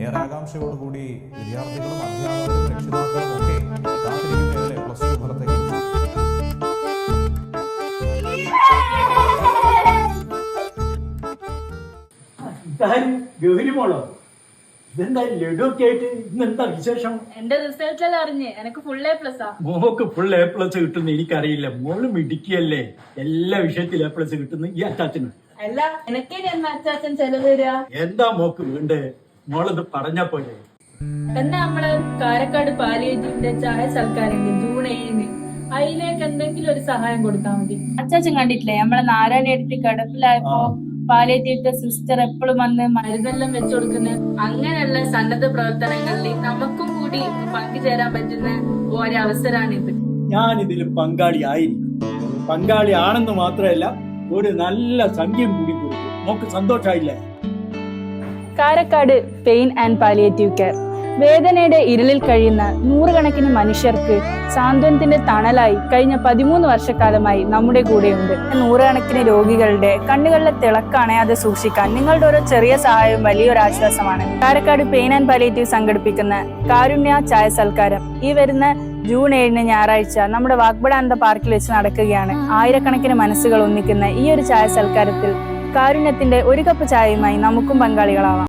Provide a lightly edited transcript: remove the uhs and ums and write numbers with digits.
ഏറെ ആകാംക്ഷയോടുകൂടി വിദ്യാർത്ഥികളും അധ്യാപകരും രക്ഷിതാക്കളും ഒക്കെ കാത്തിരിക്കുന്നതിലെ പ്ലസ് ടു ഫലത്തേക്ക്. ഗൗരിമോളോ, ഇതെന്താ ലഡുക്കെ ആയിട്ട് ഇന്നെന്താ വിശേഷം? എന്റെ റിസൾട്ട് എല്ലാം അറിഞ്ഞ് എനിക്ക് full A+. Mock full A+ കിട്ടുന്ന എനിക്കറിയില്ല. മോള് മിടുക്കിയല്ലേ, എല്ലാ വിഷയത്തിലും A+ കിട്ടുന്ന ഈ അച്ചാച്ചന്. അല്ല എനിക്ക് എന്നാ അച്ചാച്ചൻ ചെലവ് തരാ? എന്താ മോക്ക് വേണ്ടേ? മോളത് പറഞ്ഞാ പോലെ. എന്നാ നമ്മള് കാരക്കാട് പാലിയേറ്റീവിന്റെ ചായ സൽക്കാരുണ്ട് ജൂൺ 7-ന്. അതിലേക്ക് എന്തെങ്കിലും ഒരു സഹായം കൊടുത്താൽ മതി. അച്ചാച്ചൻ കണ്ടിട്ടില്ലേ നമ്മളെ നാരായണടുത്ത് കിടപ്പിലായപ്പോ പാലിയേറ്റീവിന്റെ സിസ്റ്റർ എപ്പോഴും വന്ന് മരുന്നെല്ലാം വെച്ചു കൊടുക്കുന്നത്? അങ്ങനെയുള്ള സന്നദ്ധ പ്രവർത്തനങ്ങളിൽ നമുക്കും കൂടി പങ്കുചേരാൻ പറ്റുന്ന ഒരവസരമാണിത്. ഞാൻ ഇതിൽ പങ്കാളിയായിരിക്കും. പങ്കാളിയാണെന്ന് മാത്രമല്ല, ഒരു നല്ല സംഖ്യം കൂടി കൊടുക്കും. മോക്ക് സന്തോഷായില്ലേ? Karakkad pain and palliative care വേദനയുടെ ഇരുളിൽ കഴിയുന്ന നൂറുകണക്കിന് മനുഷ്യർക്ക് സാന്ത്വനത്തിന്റെ തണലായി കഴിഞ്ഞ 13 വർഷക്കാലമായി നമ്മുടെ കൂടെയുണ്ട്. നൂറുകണക്കിന് രോഗികളുടെ കണ്ണുകളിലെ തിളക്കം അണയാതെ സൂക്ഷിക്കാൻ നിങ്ങളുടെ ഓരോ ചെറിയ സഹായവും വലിയൊരാശ്വാസമാണ്. കാരക്കാട് പെയിൻ ആൻഡ് പാലിയേറ്റീവ് സംഘടിപ്പിക്കുന്ന കാരുണ്യ ചായ സൽക്കാരം ഈ വരുന്ന ജൂൺ 7-ന് ഞായറാഴ്ച നമ്മുടെ വാഗ്ബടാനന്ദ പാർക്കിൽ വെച്ച് നടക്കുകയാണ്. ആയിരക്കണക്കിന് മനസ്സുകൾ ഒന്നിക്കുന്ന ഈ ഒരു ചായ സൽക്കാരത്തിൽ കാരുണ്യത്തിന്റെ ഒരു കപ്പ് ചായയുമായി നമുക്കും പങ്കാളികളാവാം.